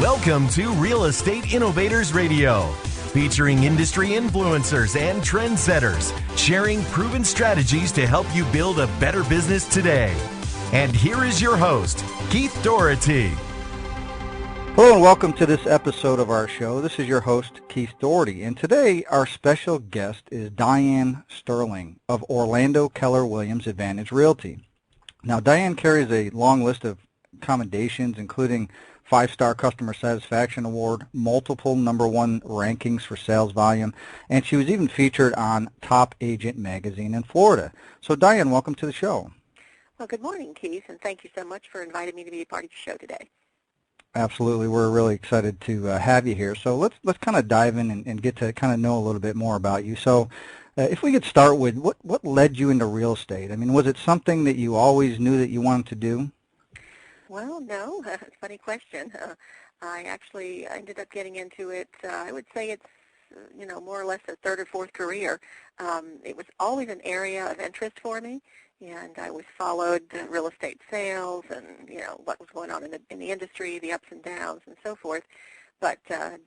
Welcome to Real Estate Innovators Radio, featuring industry influencers and trendsetters, sharing proven strategies to help you build a better business today. And here is your host, Keith Doherty. Hello and welcome to this episode of our show. This is your host, Keith Doherty, and today our special guest is Diane-Sterling of Orlando Keller Williams Advantage Realty. Now, Diane carries a long list of commendations, including 5-star customer satisfaction award, multiple #1 rankings for sales volume, and she was even featured on Top Agent magazine in Florida. So Diane, welcome to the show. Well, good morning, Keith, and thank you so much for inviting me to be a part of your show today. Absolutely. We're really excited to have you here. So let's kind of dive in and get to kind of know a little bit more about you. So if we could start with what led you into real estate? I mean, was it something that you always knew that you wanted to do? Well, no, funny question. I actually ended up getting into it, I would say it's, more or less a third or fourth career. It was always an area of interest for me, and I always followed real estate sales and, what was going on in the industry, the ups and downs and so forth, but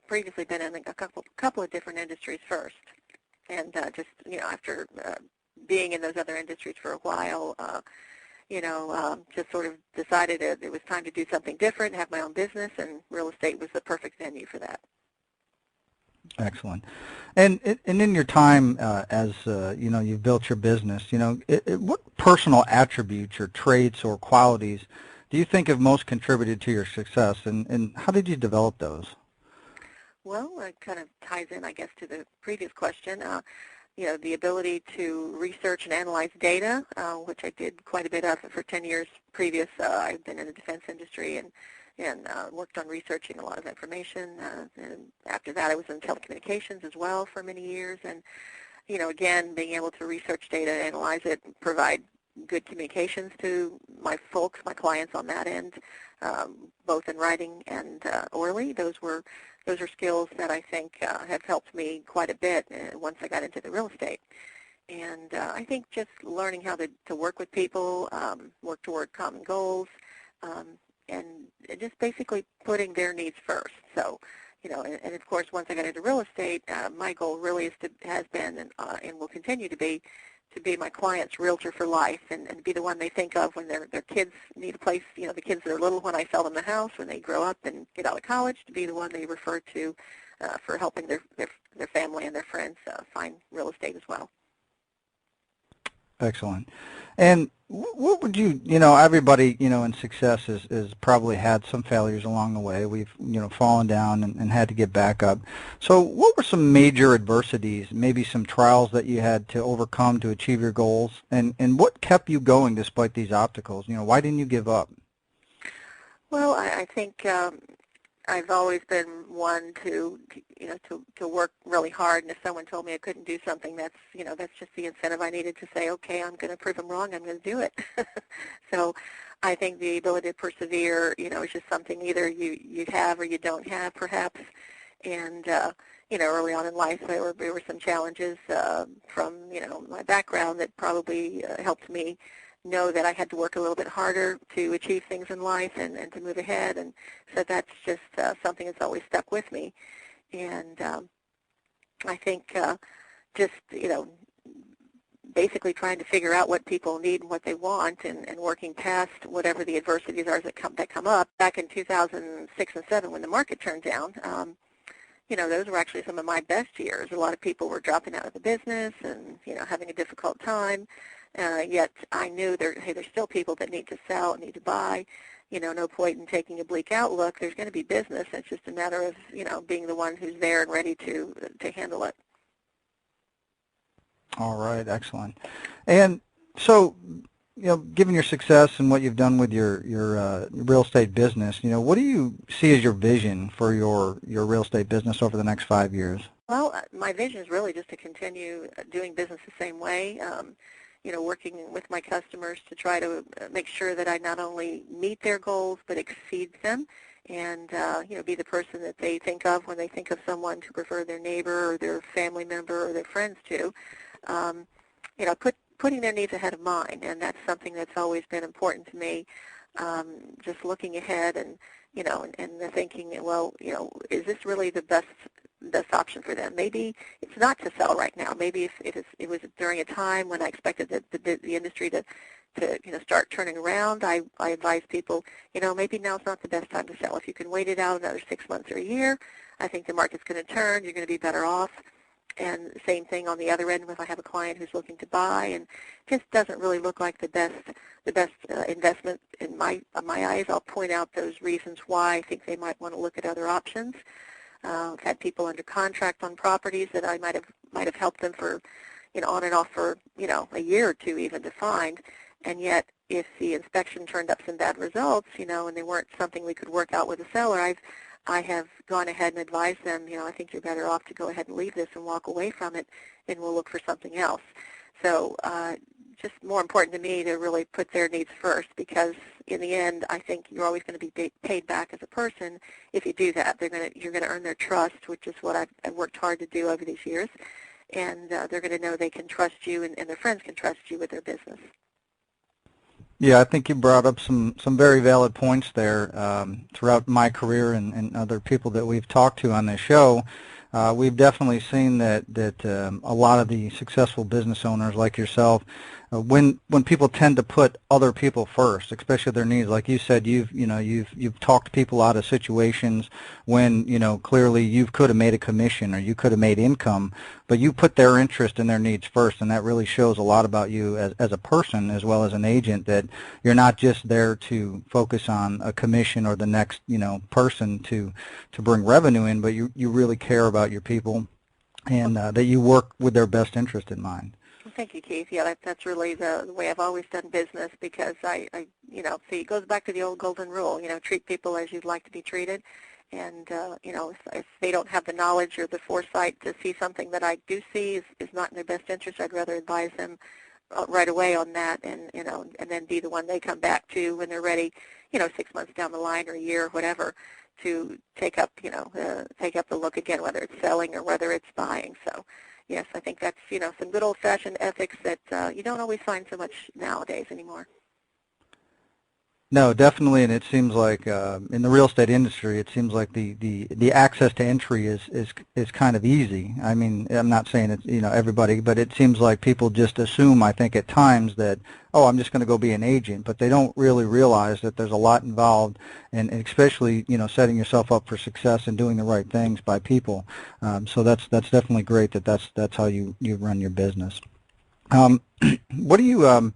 previously been in a couple of different industries first. And after being in those other industries for a while, just sort of decided it was time to do something different, have my own business, and real estate was the perfect venue for that. Excellent. And in your time as you've built your business, what personal attributes or traits or qualities do you think have most contributed to your success, and how did you develop those? Well, it kind of ties in, I guess, to the previous question. The ability to research and analyze data, which I did quite a bit of for 10 years previous. I've been in the defense industry and worked on researching a lot of information. And after that, I was in telecommunications as well for many years. And, again, being able to research data, analyze it, provide good communications to my folks, my clients on that end, both in writing and orally. Those are skills that I think have helped me quite a bit once I got into the real estate. And I think just learning how to work with people, work toward common goals, and just basically putting their needs first. So, and of course, once I got into real estate, my goal really has been and will continue to be my client's realtor for life and be the one they think of when their kids need a place, the kids that are little when I sell them the house, when they grow up and get out of college, to be the one they refer to for helping their family and their friends find real estate as well. Excellent. And what would you, everybody, in success has probably had some failures along the way. We've, fallen down and had to get back up. So what were some major adversities, maybe some trials that you had to overcome to achieve your goals? And what kept you going despite these obstacles? Why didn't you give up? Well, I think I've always been one to work really hard, and if someone told me I couldn't do something, that's just the incentive I needed to say, okay, I'm going to prove them wrong, I'm going to do it. So I think the ability to persevere, is just something either you have or you don't have, perhaps. And early on in life, there were some challenges from my background that probably helped me know that I had to work a little bit harder to achieve things in life and to move ahead, and so that's just something that's always stuck with me. And I think basically trying to figure out what people need and what they want, and working past whatever the adversities are that come up. Back in 2006 and 2007, when the market turned down, those were actually some of my best years. A lot of people were dropping out of the business and having a difficult time. Yet I knew there's still people that need to sell and need to buy. No point in taking a bleak outlook. There's going to be business. It's just a matter of, being the one who's there and ready to handle it. All right, excellent. And so, given your success and what you've done with your real estate business, what do you see as your vision for your real estate business over the next 5 years? Well, my vision is really just to continue doing business the same way. Working with my customers to try to make sure that I not only meet their goals but exceed them, and be the person that they think of when they think of someone to refer their neighbor or their family member or their friends to. Putting their needs ahead of mine, and that's something that's always been important to me. just looking ahead and, and they're thinking, well, is this really the best option for them? Maybe it's not to sell right now. Maybe if it was during a time when I expected the industry to start turning around, I advise people, maybe now's not the best time to sell. If you can wait it out another 6 months or a year, I think the market's going to turn. You're going to be better off. And same thing on the other end, if I have a client who's looking to buy and just doesn't really look like the best investment in my eyes, I'll point out those reasons why I think they might want to look at other options. I've had people under contract on properties that I might have helped them for, on and off for, a year or two even to find, and yet if the inspection turned up some bad results, and they weren't something we could work out with the seller, I have gone ahead and advised them, I think you're better off to go ahead and leave this and walk away from it, and we'll look for something else. So just more important to me to really put their needs first, because in the end, I think you're always going to be paid back as a person if you do that. You're going to earn their trust, which is what I've worked hard to do over these years, and they're going to know they can trust you, and their friends can trust you with their business. Yeah, I think you brought up some very valid points there. Throughout my career and other people that we've talked to on this show, we've definitely seen that a lot of the successful business owners like yourself, when people tend to put other people first, especially their needs, like you said, you've talked people out of situations when clearly you could have made a commission or you could have made income, but you put their interest and their needs first, and that really shows a lot about you as a person as well as an agent, that you're not just there to focus on a commission or the next person to bring revenue in, but you really care about your people and that you work with their best interest in mind. Thank you, Keith. Yeah, that's really the way I've always done business, because I see, it goes back to the old golden rule, treat people as you'd like to be treated. And, if they don't have the knowledge or the foresight to see something that I do see is not in their best interest, I'd rather advise them right away on that, and then be the one they come back to when they're ready, 6 months down the line or a year or whatever, to take up the look again, whether it's selling or whether it's buying. So, yes, I think that's, some good old-fashioned ethics that you don't always find so much nowadays anymore. No, definitely, and it seems like in the real estate industry, it seems like the access to entry is kind of easy. I mean, I'm not saying it's everybody, but it seems like people just assume, I think, at times that, oh, I'm just going to go be an agent, but they don't really realize that there's a lot involved, and especially setting yourself up for success and doing the right things by people. So that's definitely great that's how you run your business. What do you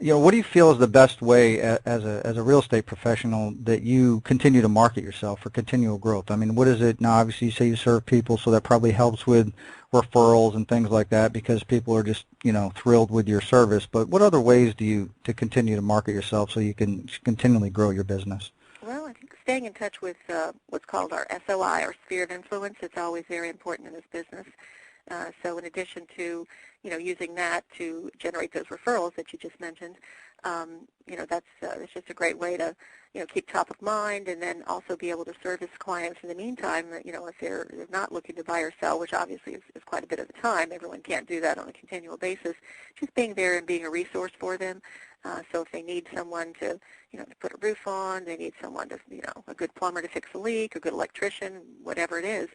what do you feel is the best way as a real estate professional that you continue to market yourself for continual growth? I mean, what is it now? Obviously, you say you serve people, so that probably helps with referrals and things like that, because people are just thrilled with your service. But what other ways do you to continue to market yourself so you can continually grow your business? Well, I think staying in touch with what's called our SOI, or sphere of influence, is always very important in this business. So in addition to, using that to generate those referrals that you just mentioned, that's just a great way to, keep top of mind, and then also be able to service clients in the meantime, if they're not looking to buy or sell, which obviously is quite a bit of the time. Everyone can't do that on a continual basis. Just being there and being a resource for them. So if they need someone to put a roof on, they need someone to, a good plumber to fix a leak, a good electrician, whatever it is,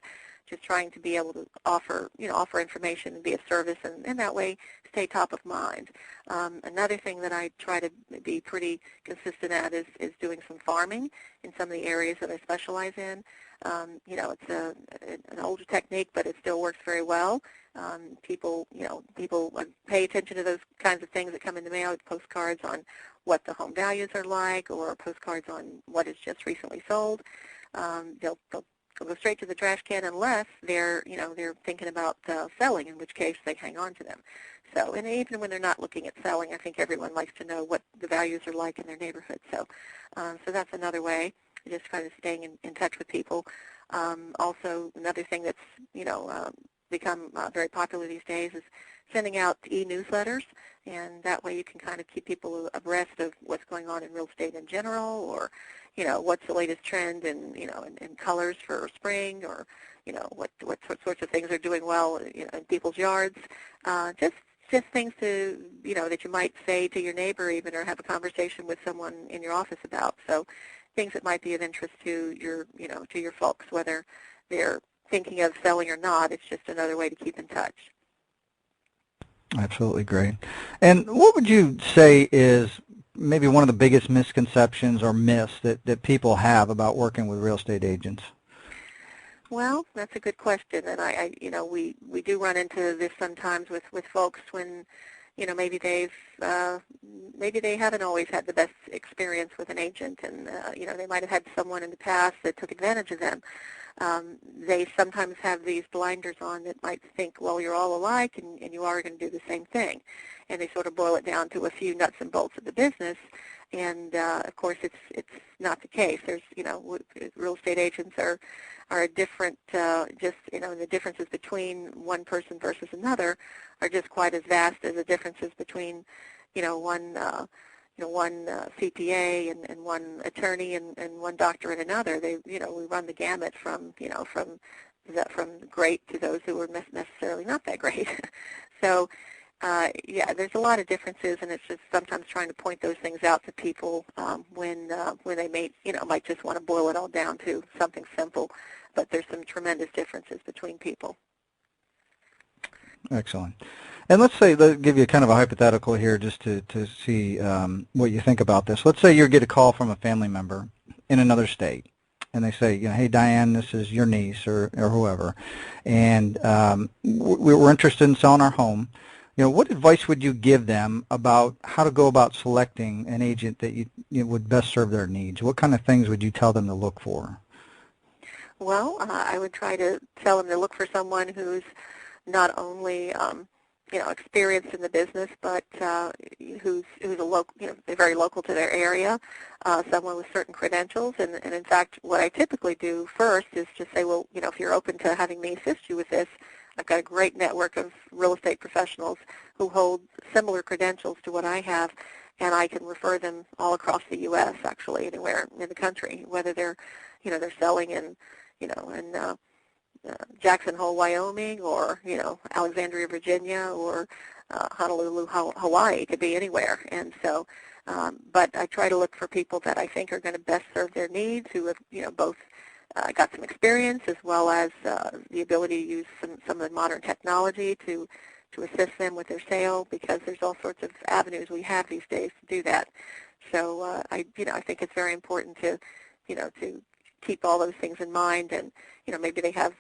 just trying to be able to offer information and be of service, and that way stay top of mind. Another thing that I try to be pretty consistent at is doing some farming in some of the areas that I specialize in. It's an older technique, but it still works very well. People pay attention to those kinds of things that come in the mail, postcards on what the home values are like, or postcards on what is just recently sold. They'll go straight to the trash can unless they're thinking about selling, in which case they hang on to them. So, and even when they're not looking at selling, I think everyone likes to know what the values are like in their neighborhood. So, so that's another way, just kind of staying in touch with people. Also, another thing that's become very popular these days is sending out e-newsletters, and that way you can kind of keep people abreast of what's going on in real estate in general, or what's the latest trend in colors for spring, or what sorts of things are doing well in people's yards. just things to, that you might say to your neighbor even, or have a conversation with someone in your office about. So things that might be of interest to your folks, whether they're thinking of selling or not. It's just another way to keep in touch. Absolutely great. And what would you say is maybe one of the biggest misconceptions or myths that people have about working with real estate agents? Well, that's a good question, and we do run into this sometimes with folks when, maybe they haven't always had the best experience with an agent, and they might have had someone in the past that took advantage of them. They sometimes have these blinders on that might think, well, you're all alike, and you are going to do the same thing, and they sort of boil it down to a few nuts and bolts of the business. And of course, it's not the case. There's, real estate agents are different. The differences between one person versus another are just quite as vast as the differences between, one CPA and one attorney and one doctor and another. We run the gamut from great to those who are necessarily not that great. So. There's a lot of differences, and it's just sometimes trying to point those things out to people when they might just want to boil it all down to something simple, but there's some tremendous differences between people. Excellent. And let's give you kind of a hypothetical here just to see what you think about this. Let's say you get a call from a family member in another state, and they say, hey, Diane, this is your niece or whoever, and we're interested in selling our home. What advice would you give them about how to go about selecting an agent that you would best serve their needs? What kind of things would you tell them to look for? Well, I would try to tell them to look for someone who's not only experienced in the business, but who's a local, they're very local to their area, someone with certain credentials. And in fact, what I typically do first is just say, well, if you're open to having me assist you with this, I've got a great network of real estate professionals who hold similar credentials to what I have, and I can refer them all across the U.S. actually, anywhere in the country, whether they're selling in Jackson Hole, Wyoming, or Alexandria, Virginia, or Honolulu, Hawaii. It could be anywhere. And so, but I try to look for people that I think are going to best serve their needs, who have both got some experience as well as the ability to use some of the modern technology to assist them with their sale, because there's all sorts of avenues we have these days to do that. So I think it's very important to keep all those things in mind, and maybe they have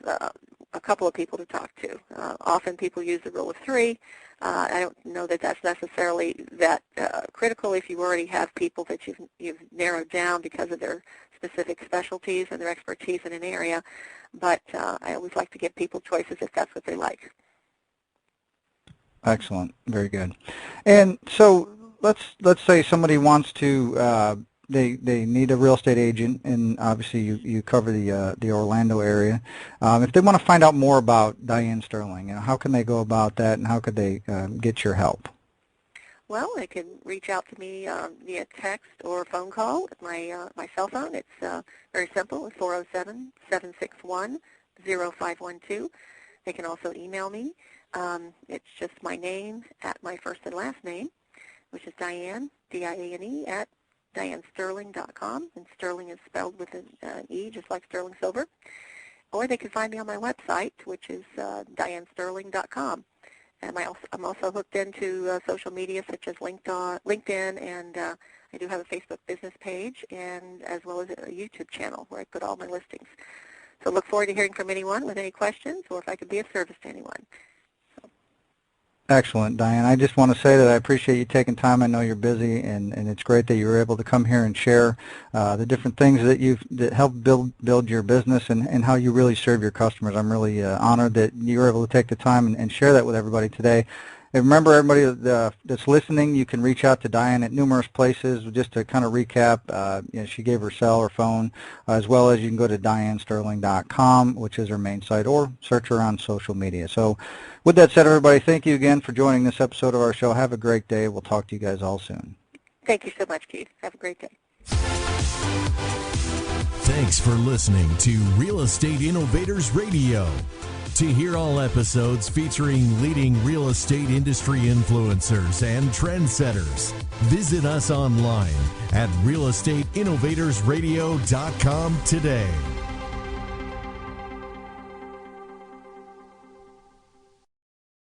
a couple of people to talk to. Often people use the rule of three. I don't know that that's necessarily that critical if you already have people that you've narrowed down because of their specific specialties and their expertise in an area, but I always like to give people choices if that's what they like. Excellent. Very good. And so let's say somebody wants to they need a real estate agent, and obviously you cover the Orlando area. If they want to find out more about Diane-Sterling, how can they go about that, and how could they get your help? Well, they can reach out to me via text or phone call at my cell phone. It's very simple. It's 407-761-0512. They can also email me. It's just my name at my first and last name, which is Diane, D-I-A-N-E, at diane-sterling.com, and Sterling is spelled with an E, just like sterling silver. Or they can find me on my website, which is diane-sterling.com. And I'm also hooked into social media such as LinkedIn, and I do have a Facebook business page, and as well as a YouTube channel where I put all my listings. So look forward to hearing from anyone with any questions, or if I could be of service to anyone. Excellent, Diane. I just want to say that I appreciate you taking time. I know you're busy, and it's great that you were able to come here and share the different things that help build your business and how you really serve your customers. I'm really honored that you were able to take the time and share that with everybody today. And remember, everybody that's listening, you can reach out to Diane at numerous places. Just to kind of recap, she gave her cell or phone, as well as you can go to diane-sterling.com, which is her main site, or search her on social media. So with that said, everybody, thank you again for joining this episode of our show. Have a great day. We'll talk to you guys all soon. Thank you so much, Keith. Have a great day. Thanks for listening to Real Estate Innovators Radio. To hear all episodes featuring leading real estate industry influencers and trendsetters, visit us online at realestateinnovatorsradio.com today.